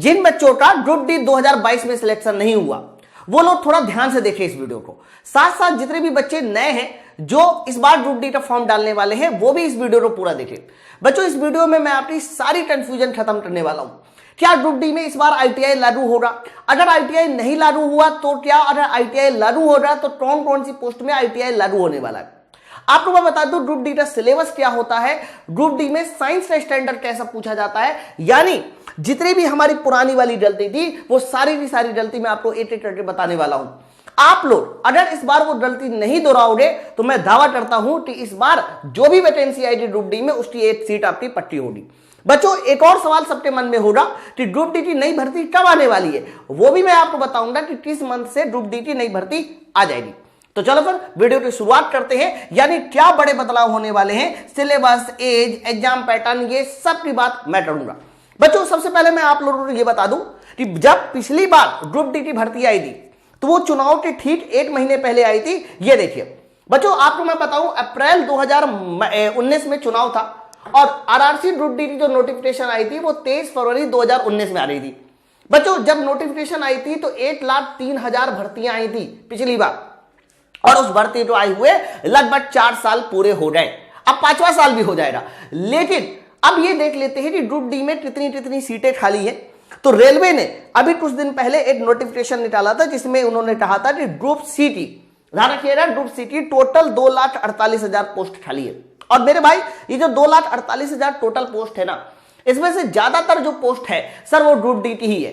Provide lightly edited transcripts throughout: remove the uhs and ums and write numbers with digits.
जिन बच्चों का group D 2022 में सिलेक्शन नहीं हुआ वो लोग थोड़ा ध्यान से देखें इस वीडियो को। साथ साथ जितने भी बच्चे नए हैं जो इस बार ग्रुप डी का फॉर्म डालने वाले हैं वो भी इस वीडियो को पूरा देखें। बच्चों इस वीडियो में मैं अपनी सारी कंफ्यूजन खत्म करने वाला हूं। क्या ग्रुप डी में इस बार आईटीआई लागू होगा? अगर आईटीआई नहीं लागू हुआ तो क्या? अगर आईटीआई लागू हो रहा तो कौन कौन सी पोस्ट में आईटीआई लागू होने वाला है? आपको मैं बता दूं ग्रुप डी का सिलेबस क्या होता है, ग्रुप डी में साइंस का स्टैंडर्ड कैसा पूछा जाता है, यानी जितनी भी हमारी पुरानी वाली गलती थी वो सारी की सारी गलती मैं आपको एक एक करके बताने वाला हूं। आप लोग अगर इस बार वो गलती नहीं दोहराओगे तो मैं दावा करता हूं कि इस बार जो भी वैकेंसी आएगी ग्रुप डी में उसकी एक सीट आपकी पक्की होगी। बच्चों एक और सवाल सबके मन में होगा कि ग्रुप डी की नई भर्ती कब आने वाली है, वो भी मैं आपको बताऊंगा कि किस मंथ से ग्रुप डी की नई भर्ती आ जाएगी। तो चलो फिर वीडियो की शुरुआत करते हैं, यानी क्या बड़े बदलाव होने वाले हैं, सिलेबस, एज, एग्जाम पैटर्न, ये सब की बात मैं करूंगा। बच्चों सबसे पहले मैं आप लोगों को ये बता दूं कि जब पिछली बार ग्रुप डी की भर्ती आई थी तो वो चुनाव के ठीक 1 महीने पहले आई थी। ये देखिए बच्चों आपको मैं बताऊं अप्रैल 2019 में चुनाव था और आरआरसी ग्रुप डी की जो नोटिफिकेशन आई थी वो 23 फरवरी 2019 में आ रही थी। बच्चों जब नोटिफिकेशन आई थी तो 1,03,000 भर्तियां आई थी पिछली बार और उस भर्ती को आए हुए लगभग 4 साल पूरे हो गए, अब 5वां साल भी हो जाएगा। लेकिन अब ये देख लेते हैं कि ग्रुप डी में कितनी कितनी सीटें खाली हैं। तो रेलवे ने अभी कुछ दिन पहले एक नोटिफिकेशन निकाला था जिसमें उन्होंने कहा था कि ग्रुप सी की, ध्यान रखिएगा, ग्रुप सी की टोटल 2,48,000 पोस्ट खाली है। और मेरे भाई ये जो 2,48,000 टोटल पोस्ट है ना, इसमें से ज्यादातर जो पोस्ट है सर वो ग्रुप डी की ही है।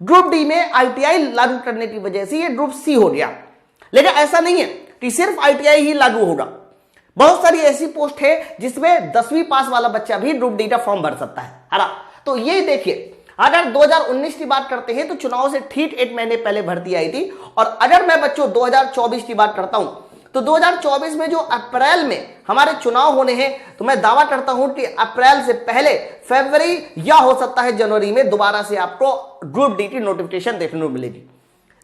ग्रुप डी में आईटीआई लागू करने की वजह से ये ग्रुप सी हो गया, लेकिन ऐसा नहीं है कि सिर्फ आईटीआई ही लागू होगा। बहुत सारी ऐसी पोस्ट है जिसमें 10वीं पास वाला बच्चा भी ग्रुप डी का फॉर्म भर सकता है ना। तो ये देखिए अगर 2019 की बात करते हैं तो चुनाव से ठीक 1 महीने पहले भर्ती आई थी। और अगर मैं बच्चों 2024 की बात करता हूं तो 2024 में जो अप्रैल में हमारे चुनाव होने हैं तो मैं दावा करता हूं कि अप्रैल से पहले फरवरी या हो सकता है जनवरी में दोबारा से आपको ग्रुप डी की नोटिफिकेशन देखने को मिलेगी।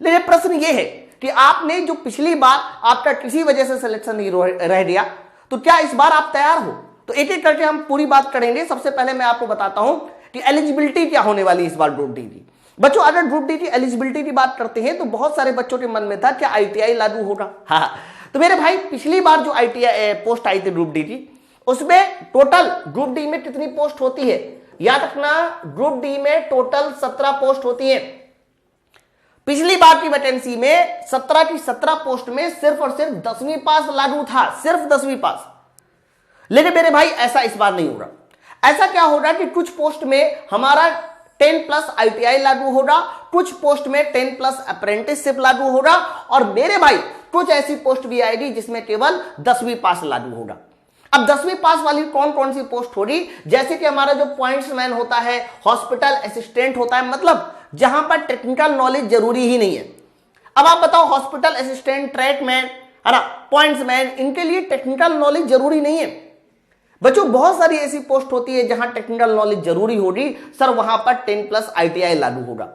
लेकिन प्रश्न यह है कि आपने जो पिछली बार आपका किसी वजह से सिलेक्शन नहीं रह गया तो क्या इस बार आप तैयार हो? तो एक एक करके हम पूरी बात करेंगे। सबसे पहले मैं आपको बताता हूं कि एलिजिबिलिटी क्या होने वाली इस बार ग्रुप डी की। बच्चों अगर ग्रुप डी की एलिजिबिलिटी की बात करते हैं तो बहुत सारे बच्चों के मन में था क्या आईटीआई लागू होगा। हाँ, तो मेरे भाई पिछली बार जो आईटीआई पोस्ट आई थी ग्रुप डी की उसमें टोटल ग्रुप डी में कितनी पोस्ट होती है याद रखना, ग्रुप डी में टोटल 17 पोस्ट होती है। पिछली बार की वैकेंसी में 17 की 17 पोस्ट में सिर्फ और सिर्फ 10वीं पास लागू था, सिर्फ 10वीं पास। लेकिन मेरे भाई ऐसा इस बार नहीं होगा। ऐसा क्या होगा कि कुछ पोस्ट में हमारा 10+ आईटीआई लागू होगा, कुछ पोस्ट में 10+ अप्रेंटिसशिप लागू होगा और मेरे भाई कुछ ऐसी पोस्ट भी आएगी जिसमें केवल 10वीं पास लागू होगा। अब 10वीं पास वाली कौन कौन सी पोस्ट होगी, जैसे कि हमारा जो पॉइंट्समैन होता है, हॉस्पिटल असिस्टेंट होता है, मतलब जहां पर टेक्निकल नॉलेज जरूरी ही नहीं है। अब आप बताओ हॉस्पिटल असिस्टेंट, ट्रैकमैन है ना, पॉइंट्समैन, इनके लिए टेक्निकल नॉलेज जरूरी नहीं है। बच्चों बहुत सारी ऐसी पोस्ट होती है जहां टेक्निकल नॉलेज जरूरी होगी, सर वहां पर 10+ आईटीआई लागू होगा।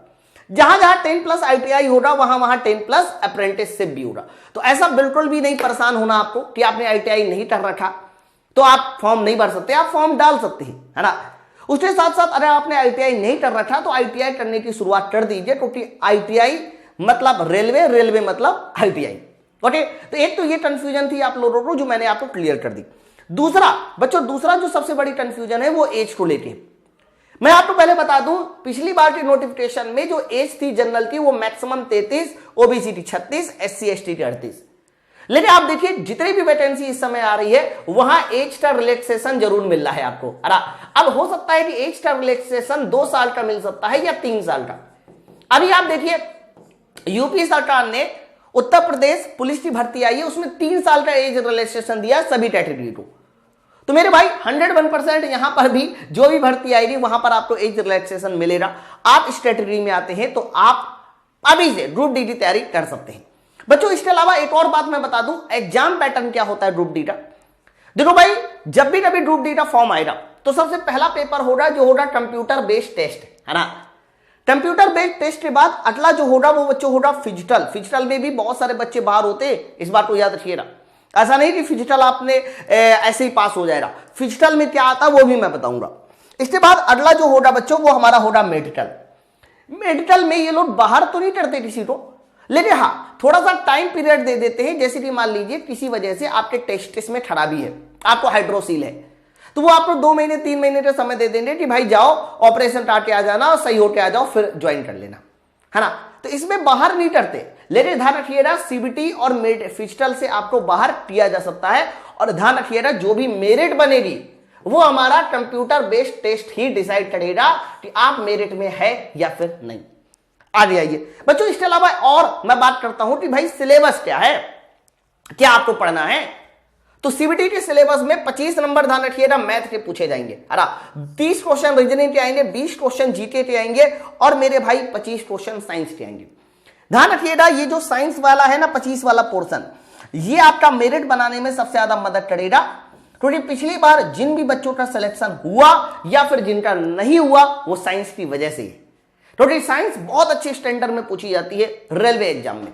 जहां जहां 10+ आईटीआई होगा वहां वहां 10+ अप्रेंटिसशिप भी होगा। तो ऐसा बिल्कुल भी नहीं परेशान होना आपको कि आपने आईटीआई नहीं कर रखा तो आप फॉर्म नहीं भर सकते, आप फॉर्म डाल सकते हैं, है ना। उसके साथ साथ अगर आपने आईटीआई नहीं कर रखा तो आईटीआई करने की शुरुआत कर दीजिए, क्योंकि आईटीआई मतलब रेलवे, रेलवे मतलब आईटीआई। ओके, तो एक तो ये कंफ्यूजन थी आप लोगों को जो मैंने आपको क्लियर कर दी। दूसरा बच्चों, दूसरा जो सबसे बड़ी कंफ्यूजन है वो एज को लेके। मैं आपको पहले बता दूं पिछली बार की नोटिफिकेशन में जो एज थी जनरल की वो मैक्सिमम 33, ओबीसी की 36, SC ST की 38। लेकिन आप देखिए जितनी भी वैकेंसी इस समय आ रही है वहां एज का रिलैक्सेशन जरूर मिल रहा है आपको। अब हो सकता है कि एज का रिलैक्सेशन 2 साल का मिल सकता है या 3 साल का। अभी आप देखिए यूपी सरकार ने उत्तर प्रदेश पुलिस की भर्ती आई है उसमें 3 साल का एज रिलैक्सेशन दिया सभी कैटेगरी को। तो मेरे भाई 101% यहां पर भी जो भी भर्ती आएगी वहां पर आपको एज रिलैक्सेशन मिलेगा। आप इस कैटेगरी में आते हैं तो आप अभी से ग्रुप डी की तैयारी कर सकते हैं। बच्चों इसके अलावा एक और बात मैं बता दूं, एग्जाम पैटर्न क्या होता है ग्रुप डी का। देखो भाई जब भी कभी ग्रुप डी का फॉर्म आएगा तो सबसे पहला पेपर होगा जो होगा कंप्यूटर बेस्ड टेस्ट, है ना। कंप्यूटर बेस्ड टेस्ट के बाद अगला जो होगा वो बच्चों होगा फिजिकल। फिजिकल में भी बहुत सारे बच्चे बाहर होते हैं, इस बात को याद रखिएगा। ऐसा नहीं कि फिजिकल आपने ऐसे ही पास हो जाएगा, फिजिकल में क्या आता है वो भी मैं बताऊंगा। इसके बाद अगला जो होगा बच्चों वो हमारा होगा मेडिकल। मेडिकल में ये लोग बाहर तो नहीं करते किसी को, लेकिन हाँ थोड़ा सा टाइम पीरियड दे देते हैं। जैसे कि मान लीजिए किसी वजह से आपके टेस्टिस में खराबी है, आपको हाइड्रोसील है, तो वो आपको 2 महीने 3 महीने का समय दे देंगे कि भाई जाओ ऑपरेशन काट के आ जाना और सही होके आ जाओ, फिर ज्वाइन कर लेना, है ना। तो इसमें बाहर नहीं करते, लेकिन ध्यान रखिएगा सीबीटी और मेरिट फिजिकल से आपको बाहर किया जा सकता है। और ध्यान रखिएगा जो भी मेरिट बनेगी वो हमारा कंप्यूटर बेस्ड टेस्ट ही डिसाइड करेगा कि आप मेरिट में है या फिर नहीं। आगे आइए बच्चों, इसके अलावा और मैं बात करता हूं कि भाई सिलेबस क्या है, क्या आपको पढ़ना है। तो सीबीटी के सिलेबस में 25 नंबर ध्यान रखिएगा मैथ के पूछे जाएंगे, है ना। 30 क्वेश्चन रीजनिंग के आएंगे, 20 क्वेश्चन जीके के आएंगे और मेरे भाई 25 क्वेश्चन साइंस के आएंगे। ध्यान रखिएगा ये जो साइंस वाला है ना 25 वाला पोर्शन, ये आपका मेरिट बनाने में सबसे ज्यादा मदद करेगा, क्योंकि पिछली बार जिन भी बच्चों का सिलेक्शन हुआ या फिर जिनका नहीं हुआ वो साइंस की वजह से है, क्योंकि साइंस बहुत अच्छे स्टैंडर्ड में पूछी जाती है रेलवे एग्जाम में,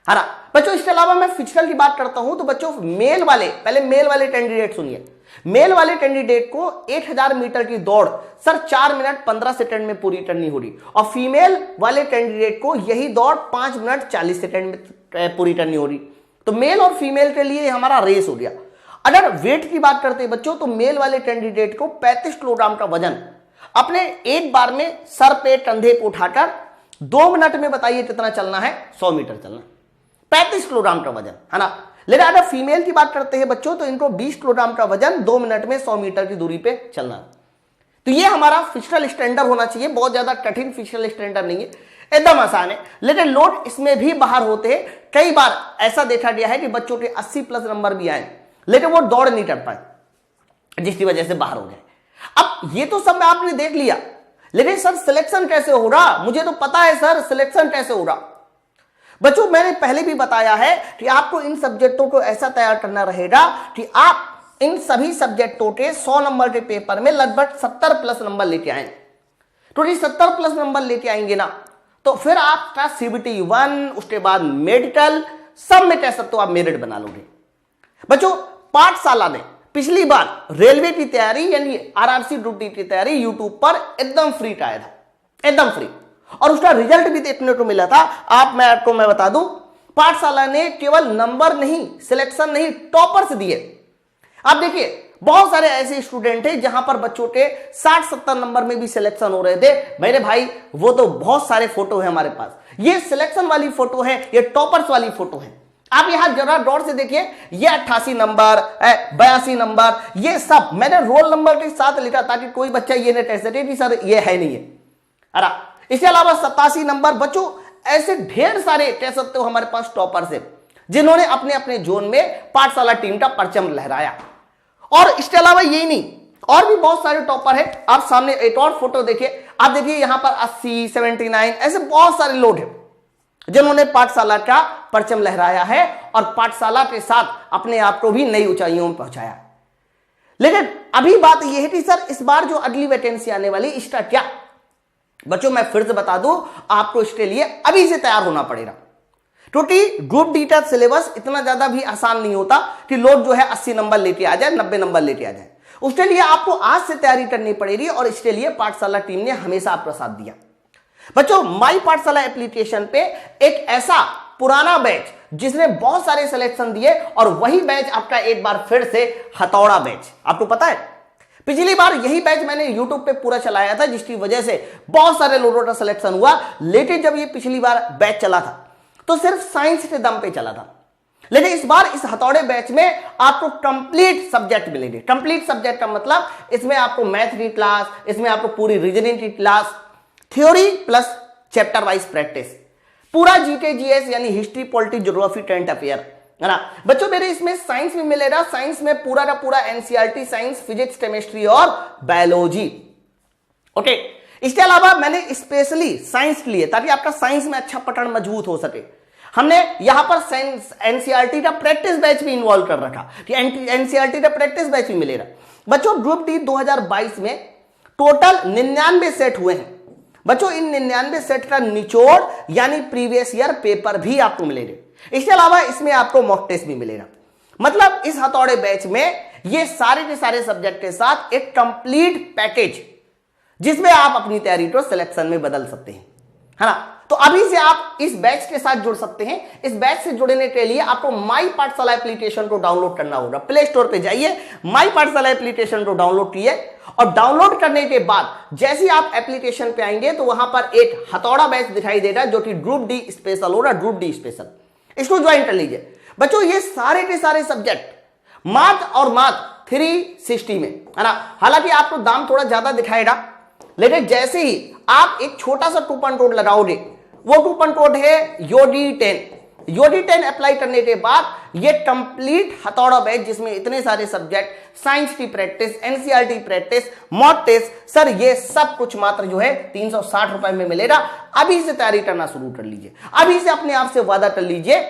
है ना। बच्चों इसके अलावा मैं फिजिकल की बात करता हूं तो बच्चों मेल वाले, पहले मेल वाले कैंडिडेट सुनिए। मेल वाले कैंडिडेट को 1000 मीटर की दौड़ सर 4 मिनट 15 सेकंड में पूरी करनी होगी, और फीमेल वाले कैंडिडेट को यही दौड़ 5 मिनट 40 सेकंड में पूरी करनी होगी। तो मेल और फीमेल के लिए हमारा रेस हो गया। अगर वेट की बात करते हैं बच्चों तो मेल वाले कैंडिडेट को 35 किलोग्राम का वजन अपने एक बार में सर पे कंधे को उठाकर 2 मिनट में बताइए कितना चलना है, 100 मीटर चलना, 35 किलोग्राम का वजन, है ना। लेकिन अगर फीमेल की बात करते हैं बच्चों तो इनको 20 किलोग्राम का वजन 2 मिनट में 100 मीटर की दूरी पे चलना। तो ये हमारा फिजिकल स्टैंडर्ड होना चाहिए, बहुत ज्यादा कठिन फिजिकल स्टैंडर्ड नहीं है, एकदम आसान है। लेकिन लोड इसमें भी बाहर होते हैं, कई बार ऐसा देखा गया है कि बच्चों के 80+ नंबर भी आए लेकिन वो दौड़ नहीं कर पाए, जिसकी वजह से बाहर हो गए। अब ये तो सब आपने देख लिया, लेकिन सर सिलेक्शन कैसे हो रहा, मुझे तो पता है सर सिलेक्शन कैसे हो रहा। बच्चों मैंने पहले भी बताया है कि आपको इन सब्जेक्टों को ऐसा तैयार करना रहेगा कि आप इन सभी सब्जेक्टों के 100 नंबर के पेपर में लगभग 70+ नंबर लेके आए। तो ये 70+ नंबर लेके आएंगे ना तो फिर आपका सीबीटी 1 उसके बाद मेडिकल सब में कह सकते हो आप मेरिट बना लोगे। बच्चों पाठशाला ने पिछली बार रेलवे की तैयारी यानी आरआरसी ग्रुप डी की तैयारी यूट्यूब पर एकदम फ्री का आया था, एकदम फ्री, और उसका रिजल्ट भी देखने को मिला था। आपको मैं बता दूं पाठशाला ने केवल नंबर नहीं, सिलेक्शन नहीं, टॉपर्स दिए। आप देखिए बहुत सारे ऐसे स्टूडेंट हैं जहां पर बच्चों के 60-70 नंबर में भी सिलेक्शन हो रहे थे। मेरे भाई वो तो बहुत सारे फोटो है हमारे पास, ये सिलेक्शन वाली फोटो है, ये टॉपर्स वाली फोटो है। आप यहां जरा गौर से देखिए, ये 88 नंबर, 82 नंबर, ये सब मैंने रोल नंबर के साथ लिखा ताकि कोई बच्चा ये नहीं कह सके कि सर ये है नहीं है। अरे इसके अलावा 87 नंबर। बच्चों ऐसे ढेर सारे कह सकते हो हमारे पास टॉपर्स है जिन्होंने अपने अपने जोन में पाठशाला टीम का परचम लहराया। और इसके अलावा यही नहीं, और भी बहुत सारे टॉपर है। आप सामने एक और फोटो देखिए, आप देखिए यहां पर 80, 79 ऐसे बहुत सारे लोग हैं जिन्होंने पाठशाला का परचम लहराया है और पाठशाला के साथ अपने आप को भी नई ऊंचाइयों में पहुंचाया। लेकिन अभी बात यह है कि सर इस बार जो अगली वैकेंसी आने वाली इसका क्या। बच्चों मैं फिर से बता दूं, आपको इसके लिए अभी से तैयार होना पड़ेगा, क्योंकि ग्रुप डी का सिलेबस इतना ज्यादा भी आसान नहीं होता कि लोग जो है 80 नंबर लेके आ जाए, 90 नंबर लेके आ जाए। उसके लिए आपको आज से तैयारी करनी पड़ेगी और इसके लिए पाठशाला टीम ने हमेशा आपका साथ दिया। बच्चों माई पाठशाला एप्लीकेशन पे एक ऐसा पुराना बैच जिसने बहुत सारे सिलेक्शन दिए और वही बैच आपका एक बार फिर से हथौड़ा बैच। आपको पता है पिछली बार यही बैच मैंने यूट्यूब पे पूरा चलाया था जिसकी वजह से बहुत सारे लोगों का सिलेक्शन हुआ। लेकिन जब ये पिछली बार बैच चला था तो सिर्फ साइंस के दम पे चला था, लेकिन इस बार इस हथौड़े बैच में आपको कंप्लीट सब्जेक्ट मिलेंगे। कंप्लीट सब्जेक्ट का मतलब इसमें आपको मैथ की क्लास, इसमें आपको पूरी रीजनिंग की class, theory plus chapter wise practice, पूरा जीके जीएस यानी history, politics, geography, current affair, है ना। बच्चों मेरे इसमें साइंस भी मिलेगा, साइंस में पूरा का पूरा एनसीईआरटी साइंस, फिजिक्स, केमिस्ट्री और बायोलॉजी। ओके, इसके अलावा मैंने स्पेशली साइंस के लिए ताकि आपका साइंस में अच्छा पकड़ मजबूत हो सके, हमने यहां पर साइंस एनसीईआरटी का प्रैक्टिस बैच भी इन्वॉल्व कर रखा कि एनसीईआरटी का प्रैक्टिस बैच भी मिलेगा। बच्चों ग्रुप डी 2022 में टोटल 99 सेट हुए हैं। बच्चों इन 99 सेट का निचोड़ यानी प्रीवियस ईयर पेपर भी आपको मिलेंगे। इसके अलावा इसमें आपको मॉक टेस्ट भी मिलेगा। मतलब इस हथौड़े बैच में ये सारे के सारे सब्जेक्ट के साथ एक कंप्लीट पैकेज जिसमें आप अपनी तैयारी को सिलेक्शन में बदल सकते हैं। है ना। तो अभी से आप इस बैच के साथ जुड़ सकते हैं। इस बैच से जुड़ने के लिए आपको माई पाठशाला एप्लीकेशन को डाउनलोड करना होगा। प्ले स्टोर पे जाइए, माई पाठशाला एप्लीकेशन को डाउनलोड कीजिए और डाउनलोड करने के बाद जैसे ही आप एप्लीकेशन पे आएंगे तो वहां पर एक हथौड़ा बैच दिखाई देगा जो कि ग्रुप डी स्पेशल होगा, ग्रुप डी स्पेशल। इसको ज्वाइन कर लीजिए बच्चों। ये सारे के सारे सब्जेक्ट मैथ और मैथ 360 में, है ना। हालांकि आपको दाम थोड़ा ज्यादा दिखाएगा, लेकिन जैसे ही आप एक छोटा सा कूपन कोड लगाओगे, वो कूपन कोड है योडी10। योडी10 अप्लाई करने के बाद ये कंप्लीट हथौड़ा बैच जिसमें इतने सारे सब्जेक्ट, साइंस की practice, NCERT practice, mock test, sir ये सब कुछ मात्र जो है 360 रुपए में मिलेगा। अभी से तैयारी करना शुरू कर लीजिए। अभी से अपने आप से वादा कर लीजिए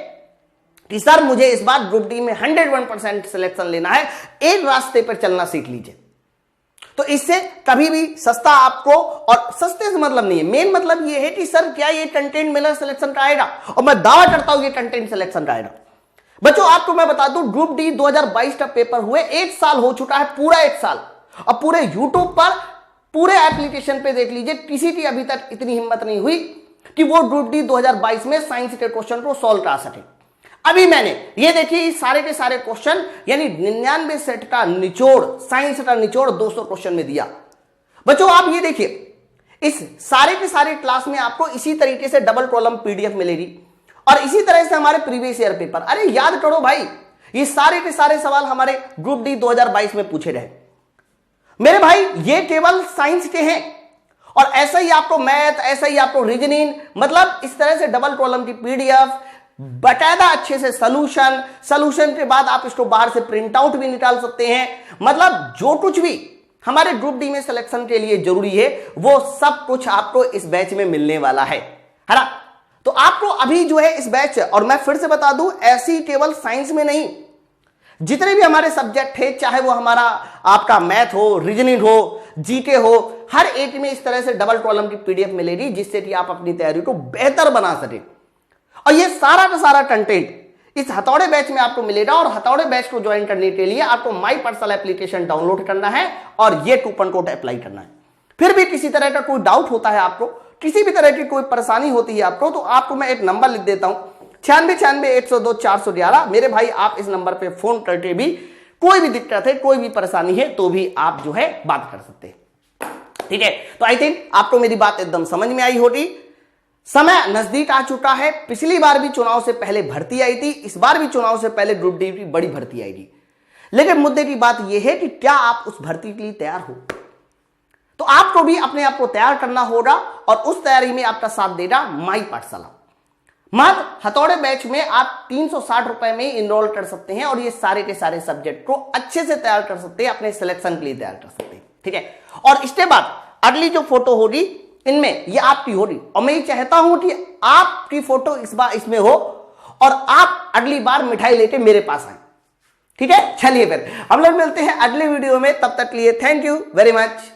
कि सर मुझे इस बार ग्रुप डी में 101% सिलेक्शन लेना है। एक रास्ते पर चलना सीख लीजिए, तो इससे कभी भी सस्ता आपको, और सस्ते से मतलब नहीं है, मेन मतलब ये है कि सर क्या ये कंटेंट मिलर सिलेक्शन का आएगा, और मैं दावा करता हूं ये कंटेंट सिलेक्शन का आएगा। बच्चों आपको मैं बता दूं, ग्रुप डी 2022 का पेपर हुए 1 साल हो चुका है, पूरा 1 साल। और पूरे यूट्यूब पर, पूरे एप्लीकेशन पे देख लीजिए, किसी की अभी तक इतनी हिम्मत नहीं हुई कि वो ग्रुप डी 2022 में साइंस के क्वेश्चन को सॉल्व करा सके। अभी मैंने ये देखिए सारे के सारे क्वेश्चन, यानी 99 सेट का निचोड़, साइंस का निचोड़ 200 क्वेश्चन में दिया। बच्चों आप ये देखिए, इस सारे के सारे क्लास में आपको इसी तरीके से डबल कॉलम पीडीएफ मिलेगी और इसी तरह से हमारे प्रीवियस ईयर पेपर। अरे याद करो भाई, ये सारे के सारे सवाल हमारे ग्रुप डी 2022 में पूछे गए मेरे भाई। ये केवल साइंस के हैं, और ऐसा ही आपको मैथ, ऐसा ही आपको रीजनिंग, मतलब इस तरह से डबल कॉलम की पीडीएफ, बकायदा अच्छे से सॉल्यूशन के बाद आप इसको बाहर से प्रिंट आउट भी निकाल सकते हैं। मतलब जो कुछ भी हमारे ग्रुप डी में सिलेक्शन के लिए जरूरी है वो सब कुछ आपको इस बैच में मिलने वाला है ना। तो आपको अभी जो है इस बैच, और मैं फिर से बता दूं, ऐसी केवल साइंस में नहीं, जितने भी हमारे सब्जेक्ट है, चाहे वो हमारा आपका मैथ हो, रीजनिंग हो, जीके हो, हर एक में इस तरह से डबल कॉलम की पीडीएफ मिलेगी जिससे कि आप अपनी तैयारी को बेहतर बना सके। और ये सारा का सारा कंटेंट इस हथौड़े बैच में आपको मिलेगा। और हथौड़े बैच को ज्वाइन करने के लिए आपको माई पाठशाला एप्लीकेशन डाउनलोड करना है और ये कूपन कोड अप्लाई करना है। फिर भी किसी तरह का कोई डाउट होता है आपको, किसी भी तरह की कोई परेशानी होती है आपको, तो आपको मैं एक नंबर लिख देता हूं, 9696 मेरे भाई आप इस नंबर पे फोन करके भी कोई भी दिक्कत है, कोई भी परेशानी है तो भी आप जो है बात कर सकते हैं। ठीक है, तो आई थिंक आपको मेरी बात एकदम समझ में आई होगी। समय नजदीक आ चुका है। पिछली बार भी चुनाव से पहले भर्ती आई थी, इस बार भी चुनाव से पहले ग्रुप डी की बड़ी भर्ती आएगी। लेकिन मुद्दे की बात यह है कि क्या आप उस भर्ती के लिए तैयार हो। तो आपको भी अपने आप को तैयार करना होगा, और उस तैयारी में आपका साथ देगा माई पाठशाला। मात्र हथौड़े बैच में आप 360 रुपए में इनरोल कर सकते हैं और ये सारे के सारे सब्जेक्ट को अच्छे से तैयार कर सकते हैं, अपने सिलेक्शन के लिए तैयार कर सकते हैं। ठीक है, और इसके बाद अगली जो फोटो होगी इनमें ये आपकी होगी, और मैं ये चाहता हूं कि आपकी फोटो इस बार इसमें हो और आप अगली बार मिठाई लेके मेरे पास आए। ठीक है, चलिए फिर हम लोग मिलते हैं अगले वीडियो में, तब तक के लिए थैंक यू वेरी मच।